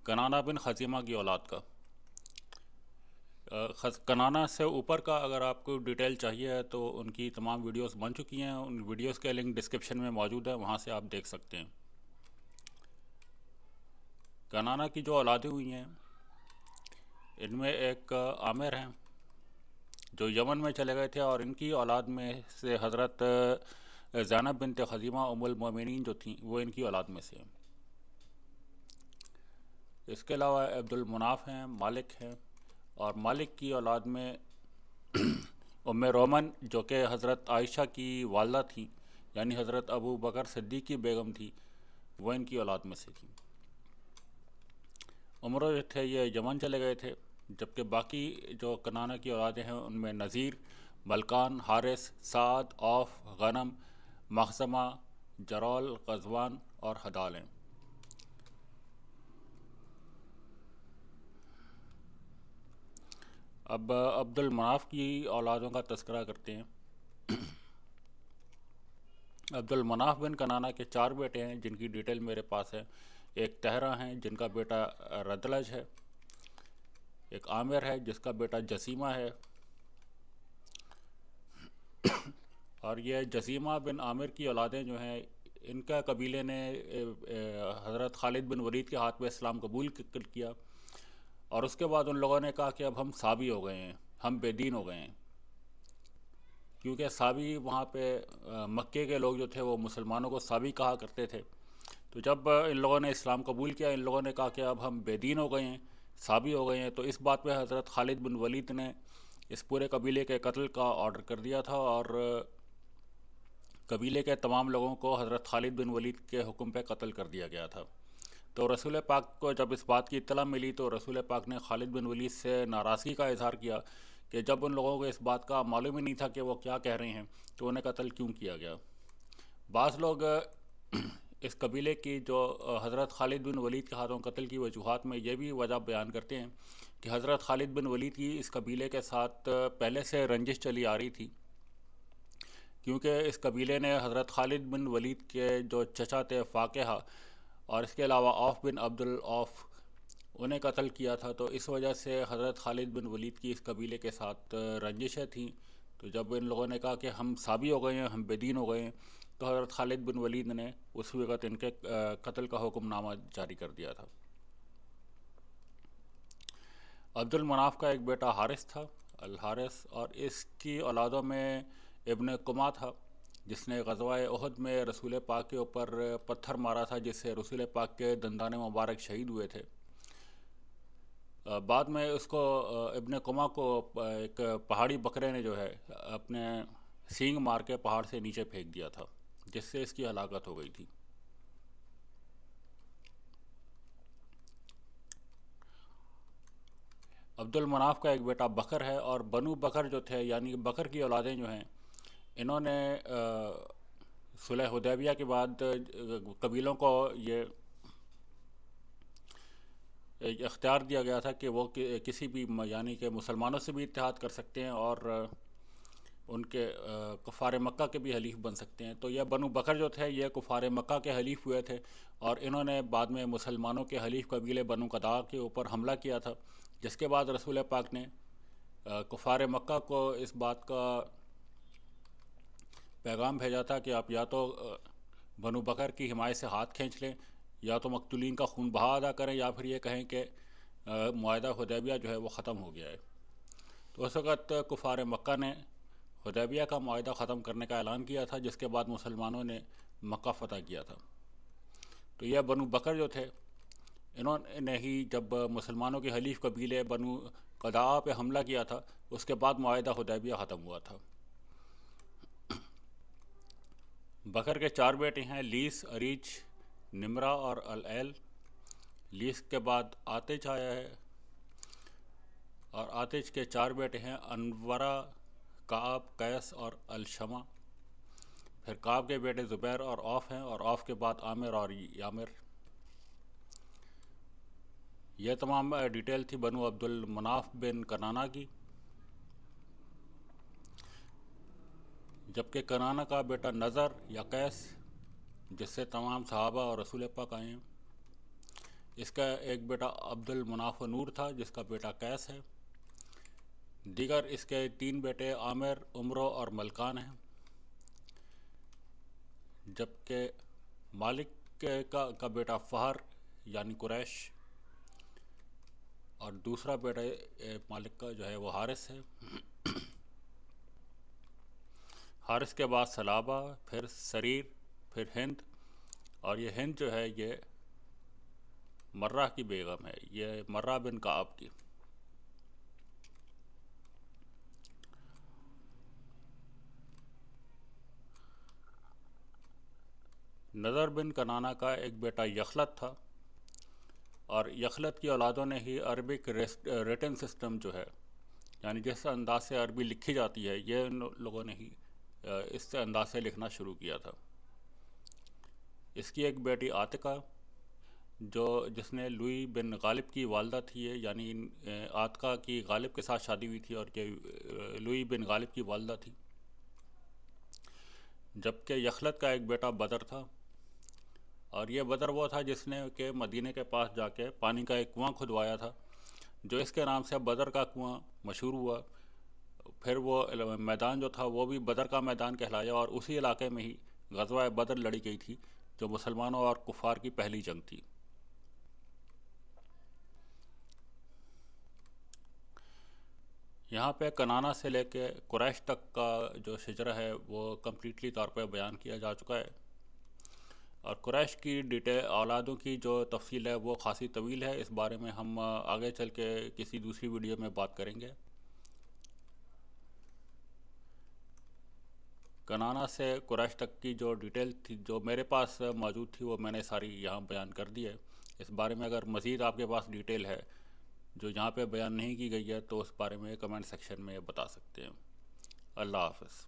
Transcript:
کنانہ بن خزیمہ کی اولاد کا۔ کنانہ سے اوپر کا اگر آپ کو ڈیٹیل چاہیے ہے تو ان کی تمام ویڈیوز بن چکی ہیں، ان ویڈیوز کے لنک ڈسکرپشن میں موجود ہے، وہاں سے آپ دیکھ سکتے ہیں۔ کنانہ کی جو اولادیں ہوئی ہیں ان میں ایک عامر ہیں جو یمن میں چلے گئے تھے، اور ان کی اولاد میں سے حضرت زینب بنت خزیمہ ام المومنین جو تھیں وہ ان کی اولاد میں سے ہیں۔ اس کے علاوہ عبد المناف ہیں، مالک ہیں، اور مالک کی اولاد میں ام رومن جو کہ حضرت عائشہ کی والدہ تھیں، یعنی حضرت ابو بکر صدیق کی بیگم تھی، وہ ان کی اولاد میں سے تھیں۔ عمرہ جو تھے یہ یمن چلے گئے تھے، جبکہ باقی جو کنانہ کی اولادیں ہیں ان میں نذیر، ملکان، حارث، سعد، اوف، غنم، مخزمہ، جرول، غزوان اور حدال ہیں۔ اب عبد المناف کی اولادوں کا تذکرہ کرتے ہیں۔ عبد المناف بن کنانہ کے 4 بیٹے ہیں جن کی ڈیٹیل میرے پاس ہے۔ ایک تہرہ ہیں جن کا بیٹا ردلج ہے، ایک عامر ہے جس کا بیٹا جسیمہ ہے، اور یہ جسیمہ بن عامر کی اولادیں جو ہیں ان کا قبیلے نے حضرت خالد بن ولید کے ہاتھ میں اسلام قبول کیا، اور اس کے بعد ان لوگوں نے کہا کہ اب ہم صابی ہو گئے ہیں، ہم بے دین ہو گئے ہیں، کیونکہ صابی وہاں پہ مکے کے لوگ جو تھے وہ مسلمانوں کو صابی کہا کرتے تھے۔ تو جب ان لوگوں نے اسلام قبول کیا، ان لوگوں نے کہا کہ اب ہم بے دین ہو گئے ہیں، صابی ہو گئے ہیں، تو اس بات پہ حضرت خالد بن ولید نے اس پورے قبیلے کے قتل کا آرڈر کر دیا تھا، اور قبیلے کے تمام لوگوں کو حضرت خالد بن ولید کے حکم پہ قتل کر دیا گیا تھا۔ تو رسول پاک کو جب اس بات کی اطلاع ملی تو رسول پاک نے خالد بن ولید سے ناراضگی کا اظہار کیا کہ جب ان لوگوں کو اس بات کا معلوم ہی نہیں تھا کہ وہ کیا کہہ رہے ہیں تو انہیں قتل کیوں کیا گیا۔ بعض لوگ اس قبیلے کی جو حضرت خالد بن ولید کے ہاتھوں قتل کی وجوہات میں یہ بھی وجہ بیان کرتے ہیں کہ حضرت خالد بن ولید کی اس قبیلے کے ساتھ پہلے سے رنجش چلی آ رہی تھی، کیونکہ اس قبیلے نے حضرت خالد بن ولید کے جو چچا تھے فاقہ، اور اس کے علاوہ اوف بن عبد العوف، انہیں قتل کیا تھا، تو اس وجہ سے حضرت خالد بن ولید کی اس قبیلے کے ساتھ رنجشیں تھیں۔ تو جب ان لوگوں نے کہا کہ ہم صابی ہو گئے ہیں، ہم بے دین ہو گئے ہیں، تو حضرت خالد بن ولید نے اس وقت ان کے قتل کا حکم نامہ جاری کر دیا تھا۔ عبد المناف کا ایک بیٹا حارث تھا، الحارث، اور اس کی اولادوں میں ابن قمہ تھا جس نے غزوہ احد میں رسول پاک کے اوپر پتھر مارا تھا، جس سے رسول پاک کے دندان مبارک شہید ہوئے تھے۔ بعد میں اس کو ابن قمہ کو ایک پہاڑی بکرے نے جو ہے اپنے سینگ مار کے پہاڑ سے نیچے پھینک دیا تھا، جس سے اس کی ہلاکت ہو گئی تھی۔ عبد المناف کا ایک بیٹا بکر ہے، اور بنو بکر جو تھے یعنی بکر کی اولادیں جو ہیں انہوں نے صلح حدیبیہ کے بعد قبیلوں کو یہ اختیار دیا گیا تھا کہ وہ کسی بھی یعنی کہ مسلمانوں سے بھی اتحاد کر سکتے ہیں اور ان کے کفار مکہ کے بھی حلیف بن سکتے ہیں۔ تو یہ بنو بکر جو تھے یہ کفار مکہ کے حلیف ہوئے تھے، اور انہوں نے بعد میں مسلمانوں کے حلیف قبیلے بنو قداع کے اوپر حملہ کیا تھا، جس کے بعد رسول پاک نے کفار مکہ کو اس بات کا پیغام بھیجا تھا کہ آپ یا تو بنو بکر کی حمایت سے ہاتھ کھینچ لیں، یا تو مقتولین کا خون بہا ادا کریں، یا پھر یہ کہیں کہ معاہدہ حدیبیہ جو ہے وہ ختم ہو گیا ہے۔ تو اس وقت کفار مکہ نے حدیبیہ کا معاہدہ ختم کرنے کا اعلان کیا تھا، جس کے بعد مسلمانوں نے مکہ فتح کیا تھا۔ تو یہ بنو بکر جو تھے انہوں نے ہی جب مسلمانوں کے حلیف قبیلے بنو قداع پہ حملہ کیا تھا، اس کے بعد معاہدہ حدیبیہ ختم ہوا تھا۔ بکر کے 4 بیٹے ہیں، لیس، اریچ، نمرہ اور العیل۔ لیس کے بعد آتج آیا ہے، اور آتج کے 4 بیٹے ہیں، انورہ، کعب، قیس اور الشمع۔ پھر کعب کے بیٹے زبیر اور اوف ہیں، اور اوف کے بعد عامر اور یامر۔ یہ تمام ڈیٹیل تھی بنو عبد المناف بن کنانہ کی۔ جبکہ کنانہ کا بیٹا نظر یا قیس، جس سے تمام صحابہ اور رسول پاک آئے ہیں، اس کا ایک بیٹا عبد المناف نور تھا جس کا بیٹا قیس ہے۔ دیگر اس کے 3 بیٹے عامر، عمرو اور ملکان ہیں، جبکہ مالک کا بیٹا فہر یعنی قریش، اور دوسرا بیٹا مالک کا جو ہے وہ حارث ہے۔ حارث کے بعد سلابہ، پھر سریر، پھر ہند، اور یہ ہند جو ہے یہ مرہ کی بیگم ہے، یہ مرہ بن کعب کی۔ نضر بن کنانہ کا ایک بیٹا یخلت تھا، اور یخلت کی اولادوں نے ہی عربک ریٹن سسٹم جو ہے، یعنی جس انداز سے عربی لکھی جاتی ہے، یہ ان لوگوں نے ہی اس سے انداز سے لکھنا شروع کیا تھا۔ اس کی ایک بیٹی عاتقہ جس نے لوئی بن غالب کی والدہ تھی، یعنی عاتقہ کی غالب کے ساتھ شادی ہوئی تھی اور یہ لوئی بن غالب کی والدہ تھی۔ جبکہ یخلت کا ایک بیٹا بدر تھا، اور یہ بدر وہ تھا جس نے کہ مدینہ کے پاس جا کے پانی کا ایک کنواں کھدوایا تھا، جو اس کے نام سے بدر کا کنواں مشہور ہوا۔ پھر وہ میدان جو تھا وہ بھی بدر کا میدان کہلایا، اور اسی علاقے میں ہی غزوہ بدر لڑی گئی تھی، جو مسلمانوں اور کفار کی پہلی جنگ تھی۔ یہاں پہ کنانہ سے لے کے قریش تک کا جو شجرہ ہے وہ کمپلیٹلی طور پہ بیان کیا جا چکا ہے، اور قریش کی ڈیٹیل اولادوں کی جو تفصیل ہے وہ خاصی طویل ہے، اس بارے میں ہم آگے چل کے کسی دوسری ویڈیو میں بات کریں گے۔ کنانہ سے قریش تک کی جو ڈیٹیل تھی جو میرے پاس موجود تھی وہ میں نے ساری یہاں بیان کر دی ہے۔ اس بارے میں اگر مزید آپ کے پاس ڈیٹیل ہے جو یہاں پہ بیان نہیں کی گئی ہے تو اس بارے میں کمنٹ سیکشن میں بتا سکتے ہیں۔ اللہ حافظ۔